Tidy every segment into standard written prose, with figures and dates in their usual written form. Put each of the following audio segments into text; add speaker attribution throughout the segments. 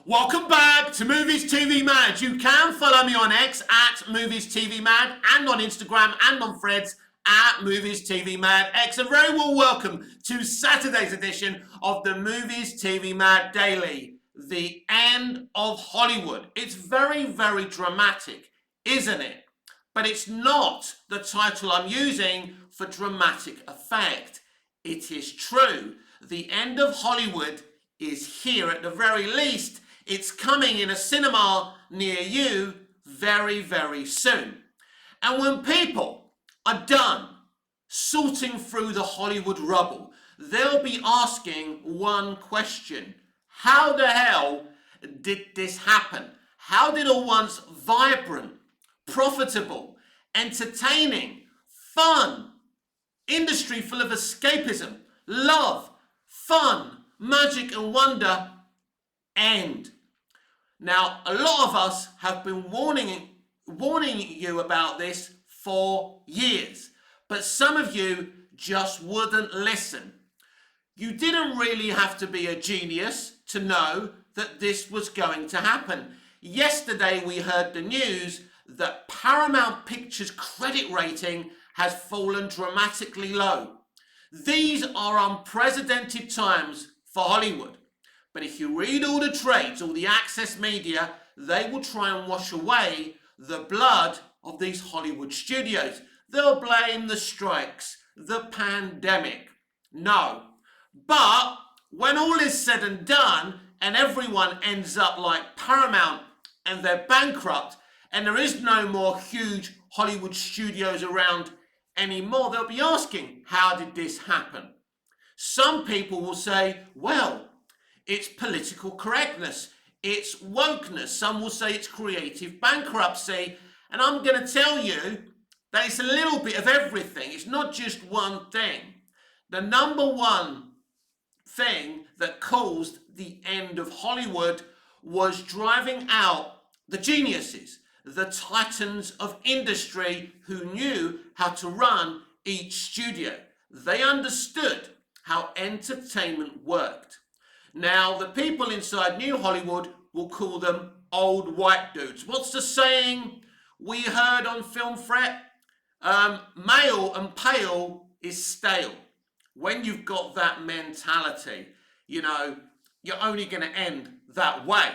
Speaker 1: Welcome back to Movies TV Mad. You can follow me on X at Movies TV Mad and on Instagram and on Threads at Movies TV Mad X. A very warm welcome to Saturday's edition of the Movies TV Mad Daily, the end of Hollywood. It's very, very dramatic, isn't it? But it's not the title I'm using for dramatic effect. It is true. The end of Hollywood is here. At the very least, it's coming in a cinema near you very, very soon. And when people are done sorting through the Hollywood rubble, they'll be asking one question. How the hell did this happen? How did a once vibrant, profitable, entertaining, fun industry full of escapism, love, fun, magic and wonder end? Now, a lot of us have been warning you about this for years, but some of you just wouldn't listen. You didn't really have to be a genius to know that this was going to happen. Yesterday we heard the news that Paramount Pictures' credit rating has fallen dramatically low. These are unprecedented times for Hollywood. But if you read all the trades, all the access media, they will try and wash away the blood of these Hollywood studios. They'll blame the strikes, the pandemic. No. But when all is said and done and everyone ends up like Paramount and they're bankrupt and there is no more huge Hollywood studios around anymore, they'll be asking, how did this happen? Some people will say, well, it's political correctness, it's wokeness. Some will say it's creative bankruptcy. And I'm going to tell you that it's a little bit of everything. It's not just one thing. The number one thing that caused the end of Hollywood was driving out the geniuses, the titans of industry who knew how to run each studio. They understood how entertainment worked. Now, the people inside New Hollywood will call them old white dudes. What's the saying we heard on Film Threat? Male and pale is stale. When you've got that mentality, you're only going to end that way.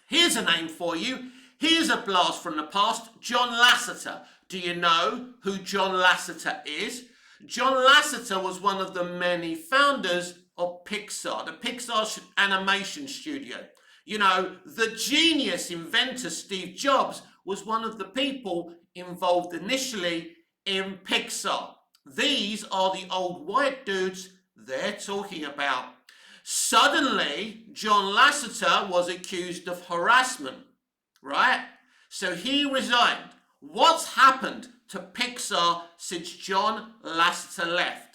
Speaker 1: Here's a name for you. Here's a blast from the past. John Lasseter. Do you know who John Lasseter is? John Lasseter was one of the many founders of Pixar, the Pixar animation studio. The genius inventor Steve Jobs was one of the people involved initially in Pixar. These are the old white dudes they're talking about. Suddenly, John Lasseter was accused of harassment, right? So he resigned. What's happened to Pixar since John Lasseter left?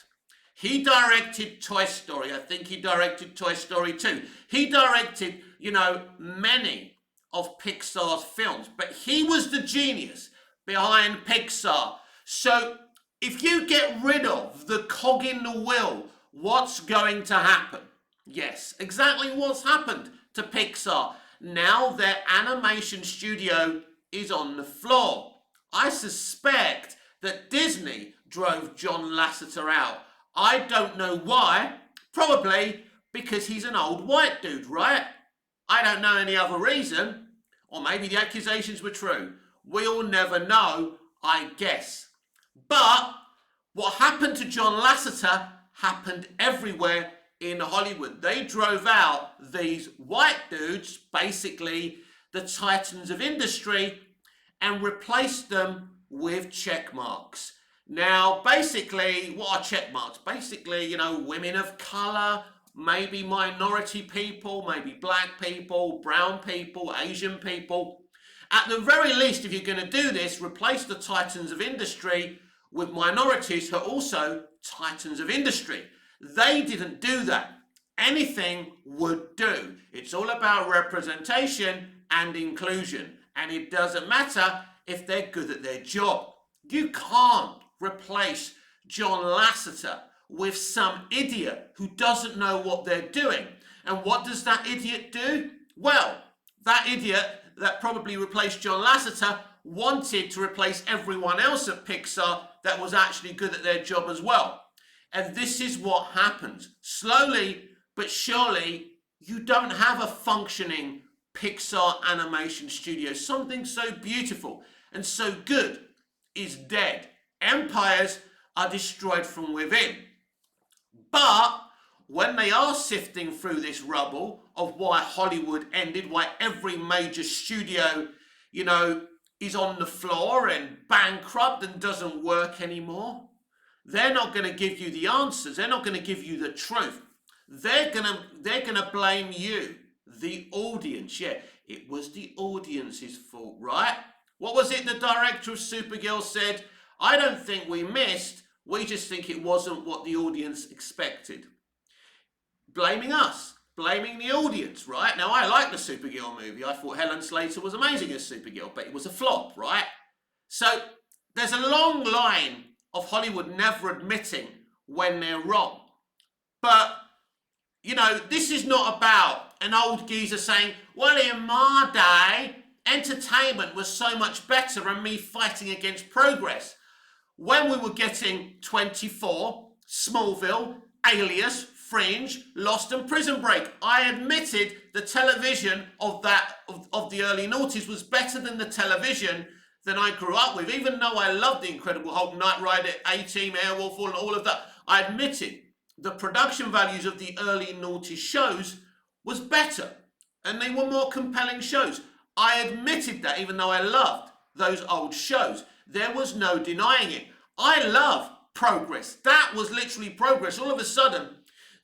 Speaker 1: He directed Toy Story. I think he directed Toy Story 2. He directed, many of Pixar's films. But he was the genius behind Pixar. So if you get rid of the cog in the wheel, what's going to happen? Yes, exactly what's happened to Pixar. Now their animation studio is on the floor. I suspect that Disney drove John Lasseter out. I don't know why. Probably because he's an old white dude, right? I don't know any other reason. Or maybe the accusations were true. We'll never know, I guess. But what happened to John Lasseter happened everywhere in Hollywood. They drove out these white dudes, basically the titans of industry, and replaced them with check marks. Now, basically, what are check marks? Basically, women of colour, maybe minority people, maybe black people, brown people, Asian people. At the very least, if you're going to do this, replace the titans of industry with minorities who are also titans of industry. They didn't do that. Anything would do. It's all about representation and inclusion. And it doesn't matter if they're good at their job. You can't replace John Lasseter with some idiot who doesn't know what they're doing. And what does that idiot do? Well, that idiot that probably replaced John Lasseter wanted to replace everyone else at Pixar that was actually good at their job as well. And this is what happens. Slowly but surely, you don't have a functioning Pixar animation studio. Something so beautiful and so good is dead. Empires are destroyed from within. But when they are sifting through this rubble of why Hollywood ended, why every major studio, is on the floor and bankrupt and doesn't work anymore, they're not going to give you the answers. They're not going to give you the truth. They're gonna blame you, the audience. Yeah, it was the audience's fault, right? What was it the director of Supergirl said? I don't think we missed. We just think it wasn't what the audience expected. Blaming us, blaming the audience, right? Now, I like the Supergirl movie. I thought Helen Slater was amazing as Supergirl, but it was a flop, right? So there's a long line of Hollywood never admitting when they're wrong. But, this is not about an old geezer saying, well, in my day, entertainment was so much better and me fighting against progress. When we were getting 24, Smallville, Alias, Fringe, Lost and Prison Break, I admitted the television of the early noughties was better than the television than I grew up with. Even though I loved The Incredible Hulk, Knight Rider, A-Team, Airwolf, all of that, I admitted the production values of the early noughties shows was better and they were more compelling shows. I admitted that even though I loved those old shows. There was no denying it. I love progress. That was literally progress. All of a sudden,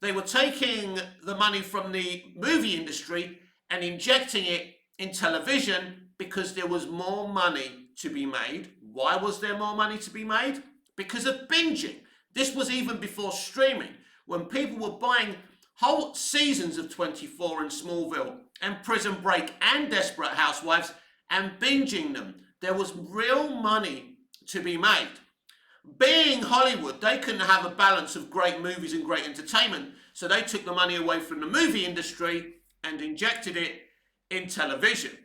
Speaker 1: they were taking the money from the movie industry and injecting it in television because there was more money to be made. Why was there more money to be made? Because of binging. This was even before streaming, when people were buying whole seasons of 24 and Smallville and Prison Break and Desperate Housewives and binging them. There was real money to be made. Being Hollywood, they couldn't have a balance of great movies and great entertainment, so they took the money away from the movie industry and injected it in television.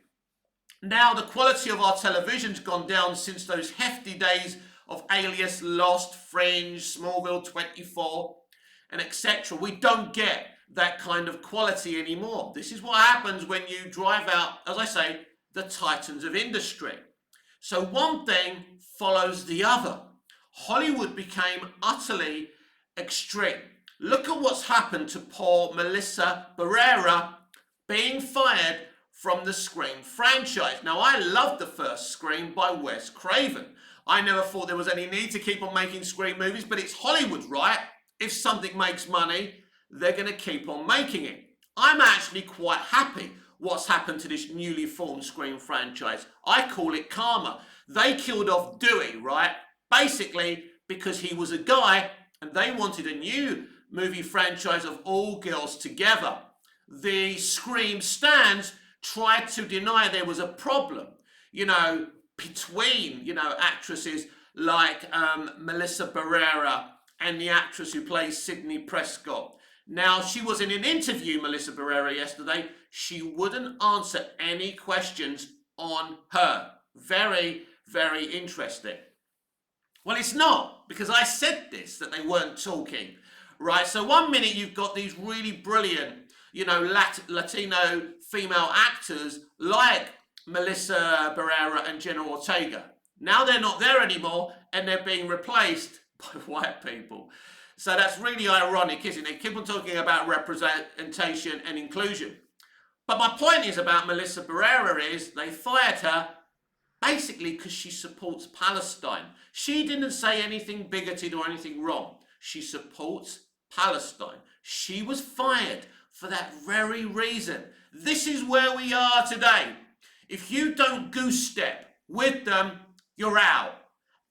Speaker 1: Now the quality of our television's gone down since those hefty days of Alias, Lost, Fringe, Smallville, 24, and etc. We don't get that kind of quality anymore. This is what happens when you drive out, as I say, the titans of industry. So one thing follows the other. Hollywood became utterly extreme. Look at what's happened to poor Melissa Barrera being fired from the Scream franchise. Now, I loved the first Scream by Wes Craven. I never thought there was any need to keep on making Scream movies, but it's Hollywood, right? If something makes money, they're going to keep on making it. I'm actually quite happy what's happened to this newly formed Scream franchise. I call it karma. They killed off Dewey, right? Basically because he was a guy and they wanted a new movie franchise of all girls together. The Scream stans tried to deny there was a problem, between, actresses like Melissa Barrera and the actress who plays Sidney Prescott. Now, she was in an interview, Melissa Barrera, yesterday. She wouldn't answer any questions on her. Very, very interesting. Well, it's not, because I said this, that they weren't talking, right? So one minute you've got these really brilliant, Latino female actors like Melissa Barrera and Jenna Ortega. Now they're not there anymore and they're being replaced by white people. So that's really ironic, isn't it? Keep on talking about representation and inclusion. But my point is about Melissa Barrera is they fired her basically because she supports Palestine. She didn't say anything bigoted or anything wrong. She supports Palestine. She was fired for that very reason. This is where we are today. If you don't goose step with them, you're out.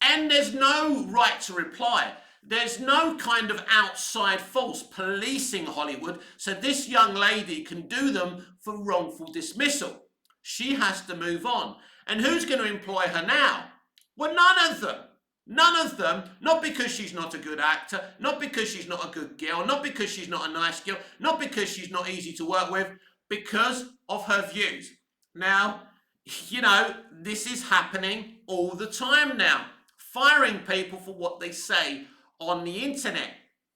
Speaker 1: And there's no right to reply. There's no kind of outside force policing Hollywood, so this young lady can do them for wrongful dismissal. She has to move on. And who's going to employ her now? Well, none of them. None of them, not because she's not a good actor, not because she's not a good girl, not because she's not a nice girl, not because she's not easy to work with, because of her views. Now, this is happening all the time now. Firing people for what they say on the internet.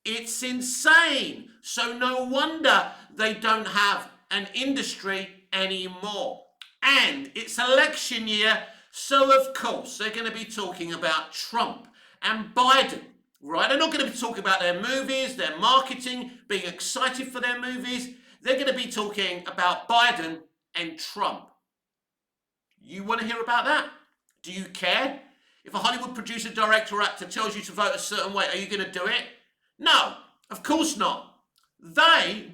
Speaker 1: It's insane. So no wonder they don't have an industry anymore. And it's election year, so of course they're going to be talking about Trump and Biden, right? They're not going to be talking about their movies, their marketing, being excited for their movies. They're going to be talking about Biden and Trump. You want to hear about that? Do you care? If a Hollywood producer, director, or actor tells you to vote a certain way, are you going to do it? No, of course not.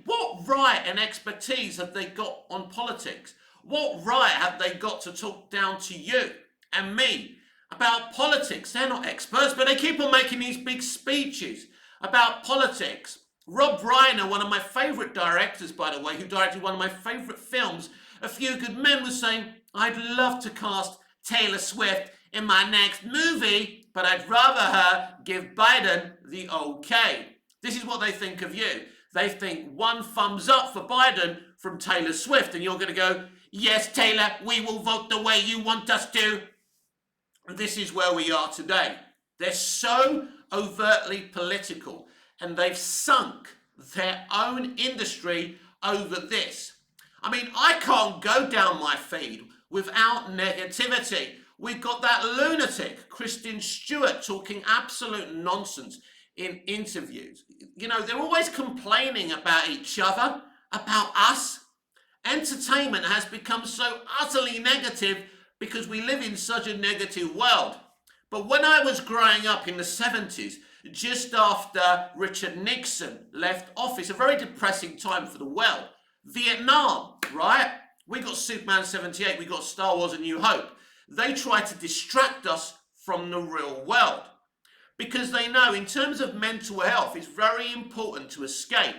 Speaker 1: What right and expertise have they got on politics? What right have they got to talk down to you and me about politics? They're not experts, but they keep on making these big speeches about politics. Rob Reiner, one of my favourite directors, by the way, who directed one of my favourite films, A Few Good Men, was saying, I'd love to cast Taylor Swift in my next movie, but I'd rather her give Biden the okay. This is what they think of you. They think one thumbs up for Biden from Taylor Swift, and you're going to go, yes, Taylor, we will vote the way you want us to. And this is where we are today. They're so overtly political, and they've sunk their own industry over this. I mean, I can't go down my feed without negativity. We've got that lunatic, Kristen Stewart, talking absolute nonsense in interviews. They're always complaining about each other, about us. Entertainment has become so utterly negative because we live in such a negative world. But when I was growing up in the 70s, just after Richard Nixon left office, a very depressing time for the world. Vietnam, right? We got Superman 78, we got Star Wars: A New Hope. They try to distract us from the real world because they know in terms of mental health, it's very important to escape.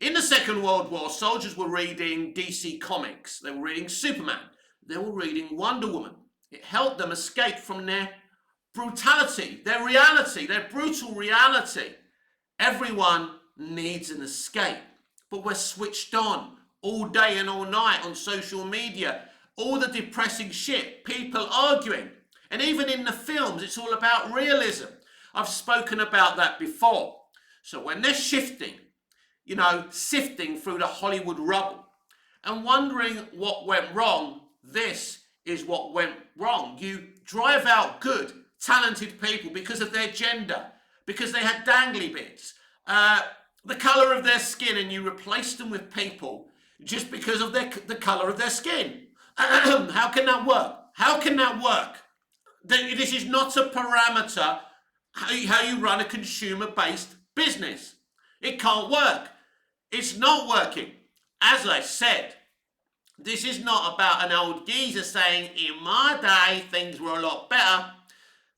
Speaker 1: In the Second World War, soldiers were reading DC Comics. They were reading Superman. They were reading Wonder Woman. It helped them escape from their brutality, their reality, their brutal reality. Everyone needs an escape, but we're switched on all day and all night on social media. All the depressing shit, people arguing. And even in the films, it's all about realism. I've spoken about that before. So when they're sifting through the Hollywood rubble and wondering what went wrong, this is what went wrong. You drive out good, talented people because of their gender, because they had dangly bits, the colour of their skin, and you replace them with people just because of the colour of their skin. How can that work? How can that work? This is not a parameter how you run a consumer-based business. It can't work. It's not working. As I said, this is not about an old geezer saying, in my day, things were a lot better.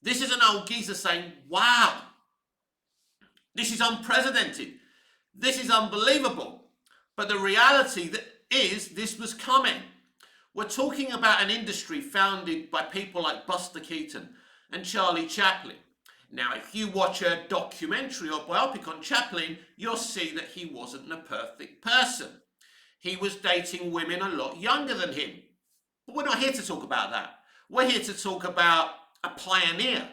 Speaker 1: This is an old geezer saying, wow, this is unprecedented. This is unbelievable. But the reality is this was coming. We're talking about an industry founded by people like Buster Keaton and Charlie Chaplin. Now, if you watch a documentary or biopic on Chaplin, you'll see that he wasn't a perfect person. He was dating women a lot younger than him. But we're not here to talk about that. We're here to talk about a pioneer.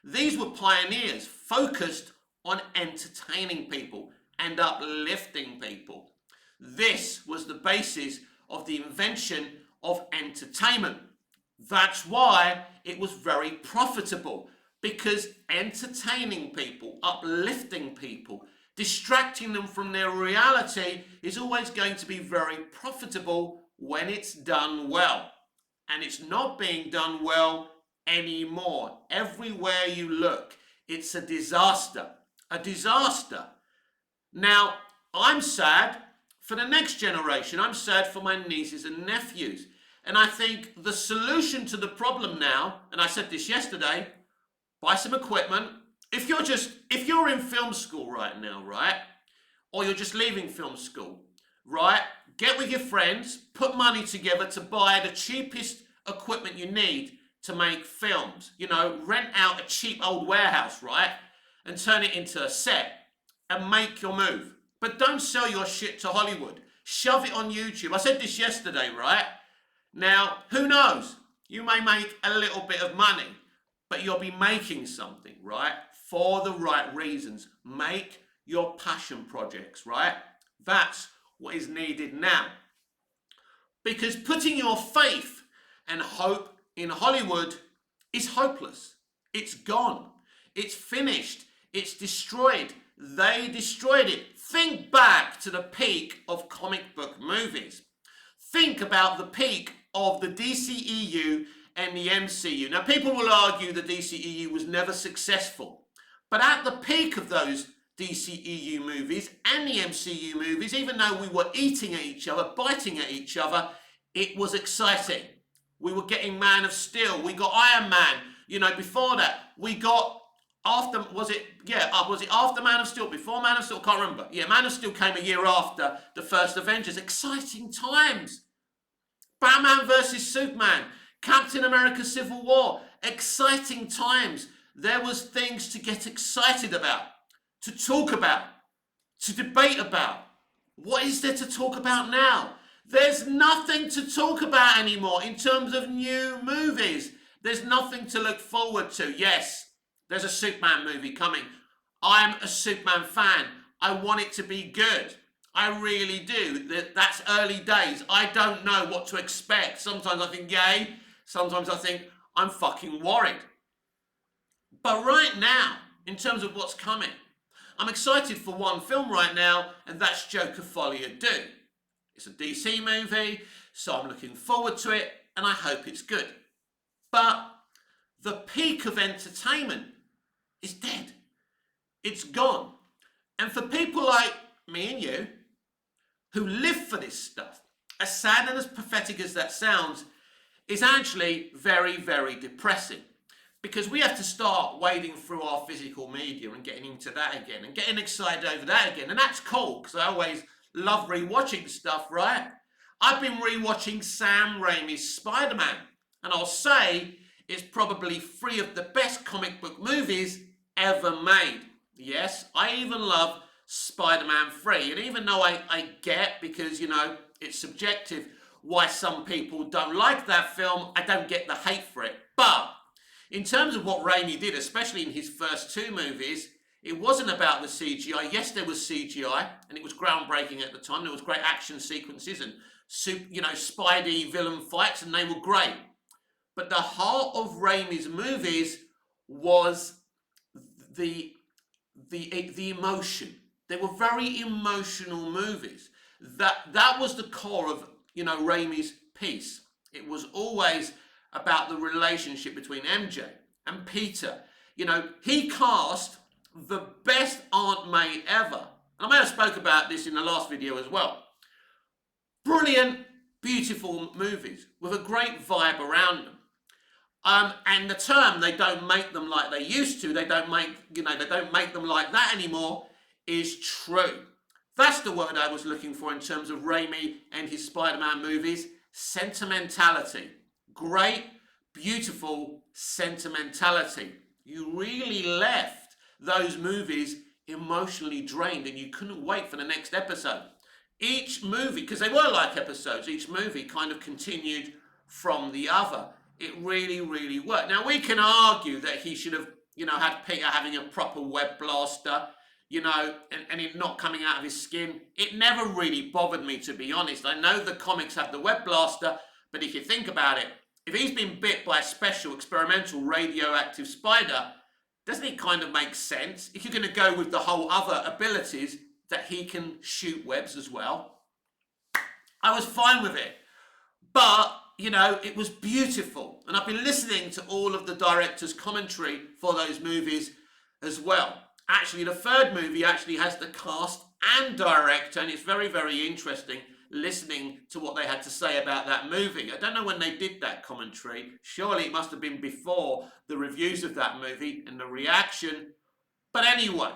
Speaker 1: These were pioneers focused on entertaining people and uplifting people. This was the basis of the invention of entertainment. That's why it was very profitable, because entertaining people, uplifting people, distracting them from their reality is always going to be very profitable when it's done well. And it's not being done well anymore. Everywhere you look, it's a disaster. A disaster. Now, I'm sad for the next generation. I'm sad for my nieces and nephews. And I think the solution to the problem now, and I said this yesterday, buy some equipment. If you're in film school right now, right? Or you're just leaving film school, right? Get with your friends, put money together to buy the cheapest equipment you need to make films. Rent out a cheap old warehouse, right? And turn it into a set and make your move. But don't sell your shit to Hollywood. shove it on YouTube. I said this yesterday, right? Now, who knows? You may make a little bit of money, but you'll be making something, right? For the right reasons. Make your passion projects, right? That's what is needed now. Because putting your faith and hope in Hollywood is hopeless. It's gone. It's finished. It's destroyed. They destroyed it. Think back to the peak of comic book movies. Think about the peak of the DCEU and the MCU. Now, people will argue the DCEU was never successful. But at the peak of those DCEU movies and the MCU movies, even though we were eating at each other, biting at each other, it was exciting. We were getting Man of Steel. We got Iron Man. You know, before that, we got was it after Man of Steel? Before Man of Steel? Can't remember. Yeah, Man of Steel came a year after the first Avengers. Exciting times. Batman versus Superman. Captain America Civil War. Exciting times. There was things to get excited about, to talk about, to debate about. What is there to talk about now? There's nothing to talk about anymore in terms of new movies. There's nothing to look forward to. Yes, there's a Superman movie coming. I'm a Superman fan. I want it to be good. I really do. That's early days. I don't know what to expect. Sometimes I think yay. Sometimes I think I'm fucking worried. But right now, in terms of what's coming, I'm excited for one film right now, and that's Joker Folie à Deux. It's a DC movie, so I'm looking forward to it, and I hope it's good. But the peak of entertainment is dead. It's gone. And for people like me and you, who live for this stuff, as sad and as pathetic as that sounds, is actually very, very depressing. Because we have to start wading through our physical media and getting into that again and getting excited over that again. And that's cool, because I always love rewatching stuff, right? I've been rewatching Sam Raimi's Spider-Man, and I'll say it's probably 3 of the best comic book movies ever made. Yes, I even love Spider-Man 3. And even though I get, because, you know, it's subjective, why some people don't like that film, I don't get the hate for it. But in terms of what Raimi did, especially in his first 2 movies, it wasn't about the CGI. Yes, there was CGI, and it was groundbreaking at the time. There was great action sequences and, you know, Spidey villain fights, and they were great. But the heart of Raimi's movies was the emotion. They were very emotional movies. That was the core of, you know, Raimi's piece. It was always about the relationship between MJ and Peter. You know, he cast the best Aunt May ever. And I may have spoke about this in the last video as well. Brilliant, beautiful movies with a great vibe around them. And the term, they don't make them like they used to, they don't make them like that anymore, is true. That's the word I was looking for in terms of Raimi and his Spider-Man movies. Sentimentality. Great, beautiful sentimentality. You really left those movies emotionally drained, and you couldn't wait for the next episode. Each movie, because they were like episodes, each movie kind of continued from the other. It really, really worked. Now, we can argue that he should have, you know, had Peter having a proper web blaster, you know, and it not coming out of his skin. It never really bothered me, to be honest. I know the comics have the web blaster, but if you think about it, if he's been bit by a special experimental radioactive spider, doesn't it kind of make sense? If you're going to go with the whole other abilities, that he can shoot webs as well. I was fine with it. But, you know, it was beautiful. And I've been listening to all of the director's commentary for those movies as well. Actually, the third movie actually has the cast and director, and it's very, very interesting listening to what they had to say about that movie. I don't know when they did that commentary. Surely it must have been before the reviews of that movie and the reaction. But anyway,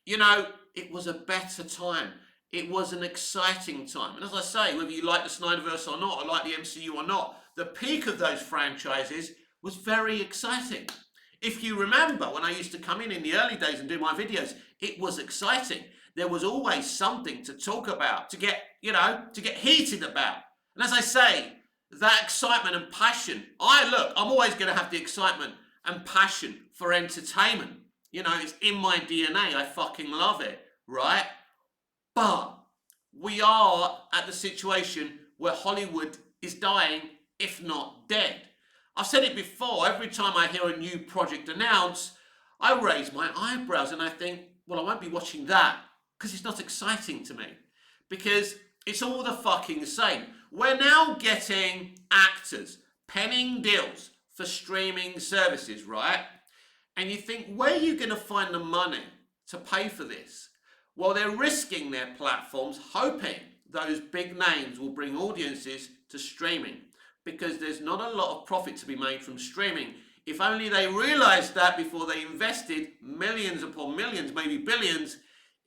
Speaker 1: you know, it was a better time. It was an exciting time. And as I say, whether you like the Snyderverse or not, or like the MCU or not, the peak of those franchises was very exciting. If you remember, when I used to come in the early days and do my videos, it was exciting. there was always something to talk about, to get, to get heated about. And as I say, that excitement and passion, I'm always going to have the excitement and passion for entertainment. It's in my DNA. I fucking love it, right? But we are at the situation where Hollywood is dying, if not dead. I've said it before, every time I hear a new project announced, I raise my eyebrows and I think, well, I won't be watching that because it's not exciting to me. Because it's all the fucking same. We're now getting actors penning deals for streaming services, right? And you think, where are you going to find the money to pay for this? Well, they're risking their platforms, hoping those big names will bring audiences to streaming, because there's not a lot of profit to be made from streaming. If only they realized that before they invested millions upon millions, maybe billions,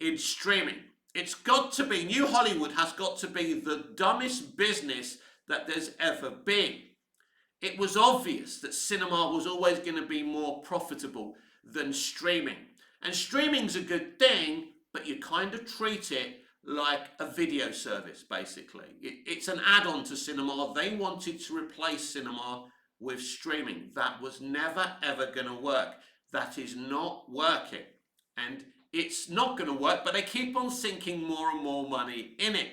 Speaker 1: in streaming. It's got to be, New Hollywood has got to be the dumbest business that there's ever been. It was obvious that cinema was always going to be more profitable than streaming. And streaming's a good thing, but you kind of treat it like a video service, basically. It's an add-on to cinema. They wanted to replace cinema with streaming. That was never, ever going to work. That is not working. And it's not going to work, but they keep on sinking more and more money in it.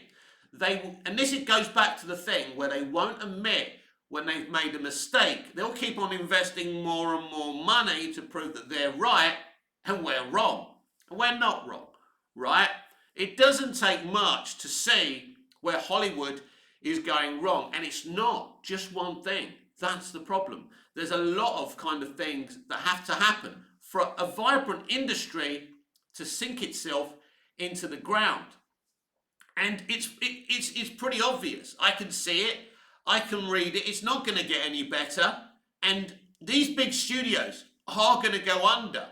Speaker 1: It goes back to the thing where they won't admit when they've made a mistake. They'll keep on investing more and more money to prove that they're right and we're wrong. And we're not wrong, right? It doesn't take much to see where Hollywood is going wrong. And it's not just one thing. That's the problem. There's a lot of kind of things that have to happen for a vibrant industry to sink itself into the ground. And it's pretty obvious. I can see it. I can read it. It's not going to get any better. And these big studios are going to go under.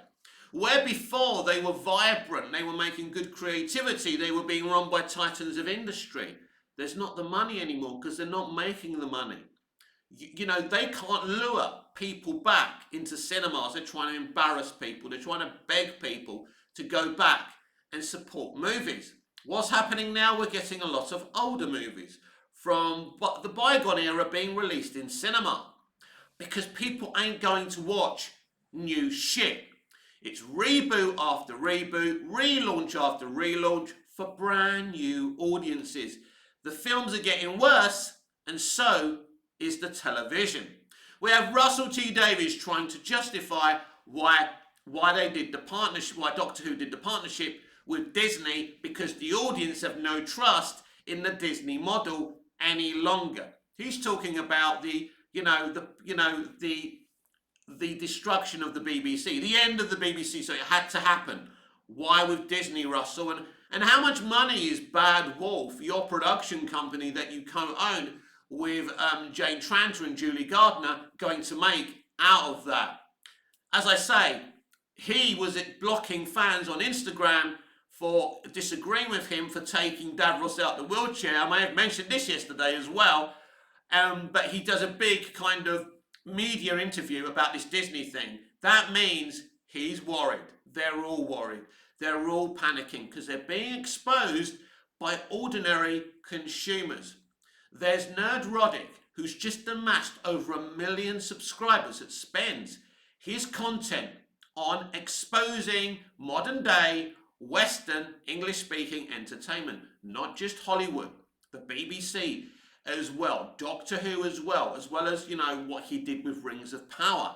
Speaker 1: Where before they were vibrant, they were making good creativity, they were being run by titans of industry. There's not the money anymore because they're not making the money. They can't lure people back into cinemas. They're trying to embarrass people. They're trying to beg people to go back and support movies. What's happening now? We're getting a lot of older movies from the bygone era being released in cinema because people ain't going to watch new shit. It's reboot after reboot, relaunch after relaunch for brand new audiences. The films are getting worse, and so is the television. We have Russell T Davies trying to justify why they did the partnership, why Doctor Who did the partnership with Disney, because the audience have no trust in the Disney model any longer. He's talking about the destruction of the BBC, the end of the BBC, so it had to happen. Why with Disney, Russell? And how much money is Bad Wolf, your production company that you co-own with Jane Tranter and Julie Gardner, going to make out of that? As I say, he was blocking fans on Instagram for disagreeing with him for taking Davros out the wheelchair. I may have mentioned this yesterday as well, but he does a big kind of media interview about this Disney thing. That means he's worried. They're all worried. They're all panicking because they're being exposed by ordinary consumers. There's Nerd Roddick, who's just amassed over 1 million subscribers, that spends his content on exposing modern day Western English-speaking entertainment, not just Hollywood, the BBC as well, Doctor Who as well as, what he did with Rings of Power.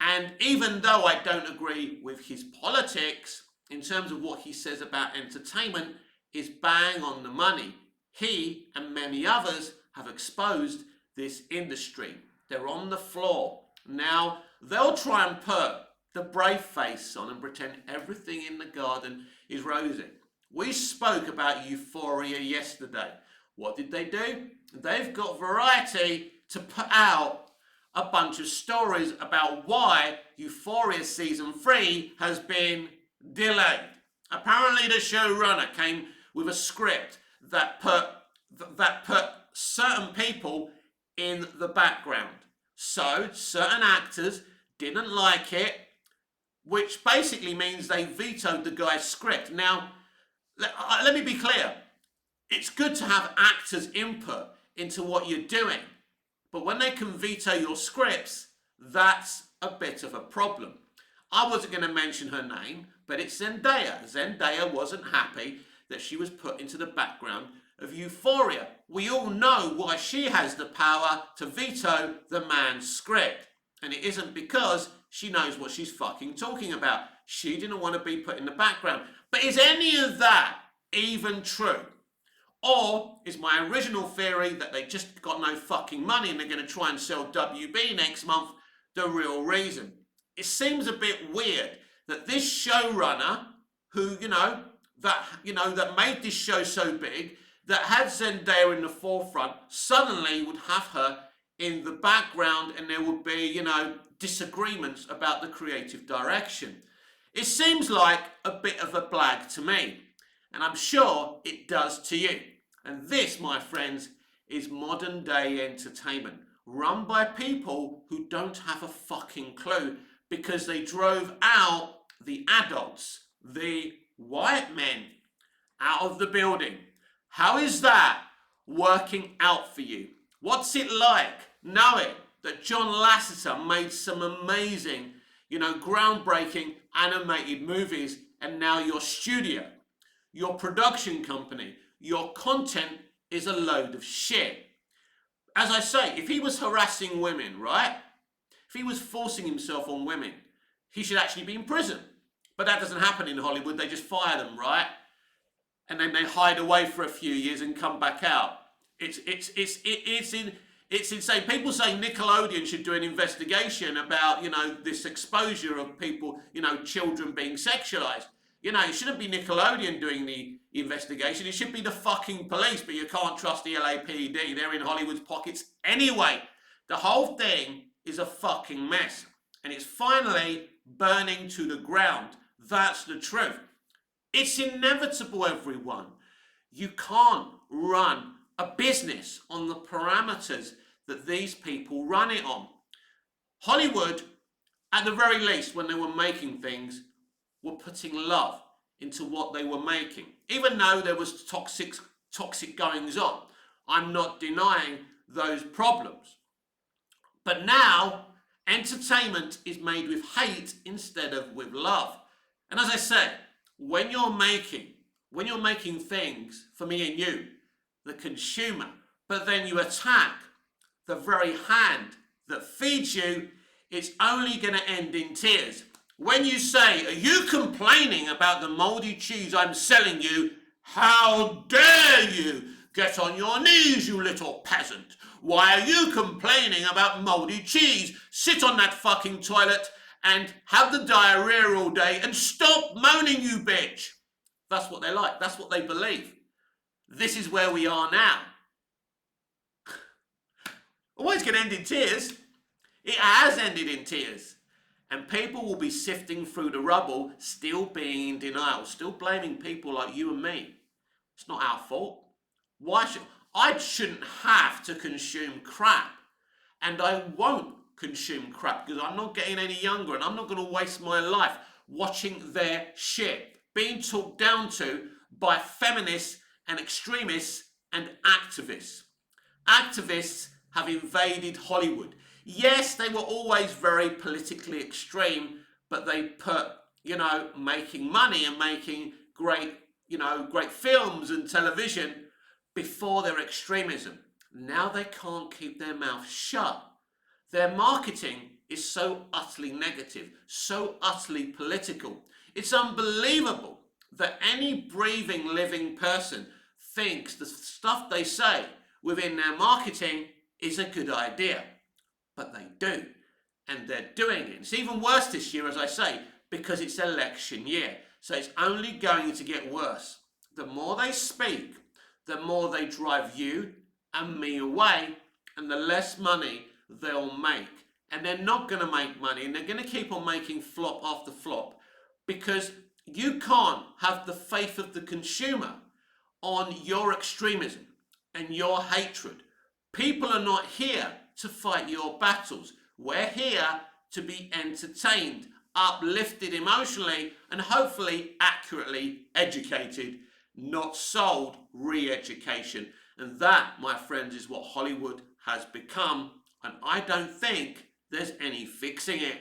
Speaker 1: And even though I don't agree with his politics, in terms of what he says about entertainment, is bang on the money. He and many others have exposed this industry. They're on the floor. Now, they'll try and put the brave face on and pretend everything in the garden is rosy. We spoke about Euphoria yesterday. What did they do? They've got Variety to put out a bunch of stories about why Euphoria Season 3 has been delayed. Apparently the showrunner came with a script that put certain people in the background. So certain actors didn't like it, which basically means they vetoed the guy's script. Now, let me be clear. It's good to have actors' input into what you're doing, but when they can veto your scripts, that's a bit of a problem. I wasn't going to mention her name, but it's Zendaya. Zendaya wasn't happy that she was put into the background of Euphoria. We all know why she has the power to veto the man's script. And it isn't because she knows what she's fucking talking about. She didn't want to be put in the background. But is any of that even true? Or is my original theory that they just got no fucking money and they're going to try and sell WB next month the real reason? It seems a bit weird that this showrunner, who, that made this show so big, that had Zendaya in the forefront, suddenly would have her in the background and there would be, disagreements about the creative direction. It seems like a bit of a blag to me, and I'm sure it does to you. And this, my friends, is modern day entertainment, run by people who don't have a fucking clue because they drove out the adults, the white men, out of the building. How is that working out for you? What's it like knowing that John Lasseter made some amazing, groundbreaking animated movies, and now your studio, your production company, your content is a load of shit? As I say, if he was harassing women, right? If he was forcing himself on women, he should actually be in prison. But that doesn't happen in Hollywood. They just fire them, right? And then they hide away for a few years and come back out. It's insane. People say Nickelodeon should do an investigation about, this exposure of people, children being sexualized. It shouldn't be Nickelodeon doing the investigation. It should be the fucking police, but you can't trust the LAPD. They're in Hollywood's pockets anyway. The whole thing is a fucking mess. And it's finally burning to the ground. That's the truth. It's inevitable, everyone. You can't run a business on the parameters that these people run it on. Hollywood, at the very least, when they were making things, were putting love into what they were making. Even though there was toxic goings on. I'm not denying those problems. But now, entertainment is made with hate instead of with love. And as I said, when you're making things for me and you, the consumer, but then you attack the very hand that feeds you, it's only going to end in tears. When you say, "Are you complaining about the moldy cheese I'm selling you? How dare you! Get on your knees, you little peasant. Why are you complaining about moldy cheese? Sit on that fucking toilet and have the diarrhea all day and stop moaning, you bitch." That's what they like. That's what they believe. This is where we are now. Always going to end in tears. It has ended in tears. And people will be sifting through the rubble, still being in denial, still blaming people like you and me. It's not our fault. I shouldn't have to consume crap. And I won't consume crap because I'm not getting any younger and I'm not going to waste my life watching their shit being talked down to by feminists and extremists and activists. Activists have invaded Hollywood. Yes, they were always very politically extreme, but they put, making money and making great films and television before their extremism. Now they can't keep their mouth shut. Their marketing is so utterly negative, so utterly political. It's unbelievable that any breathing, living person thinks the stuff they say within their marketing is a good idea. But they do. And they're doing it. It's even worse this year, as I say, because it's election year. So it's only going to get worse. The more they speak, the more they drive you and me away, and the less money they'll make. And they're not going to make money, and they're going to keep on making flop after flop, because you can't have the faith of the consumer on your extremism and your hatred. People are not here to fight your battles. We're here to be entertained, uplifted emotionally, and hopefully accurately educated. not sold re-education. And that, my friends, is what Hollywood has become. And I don't think there's any fixing it.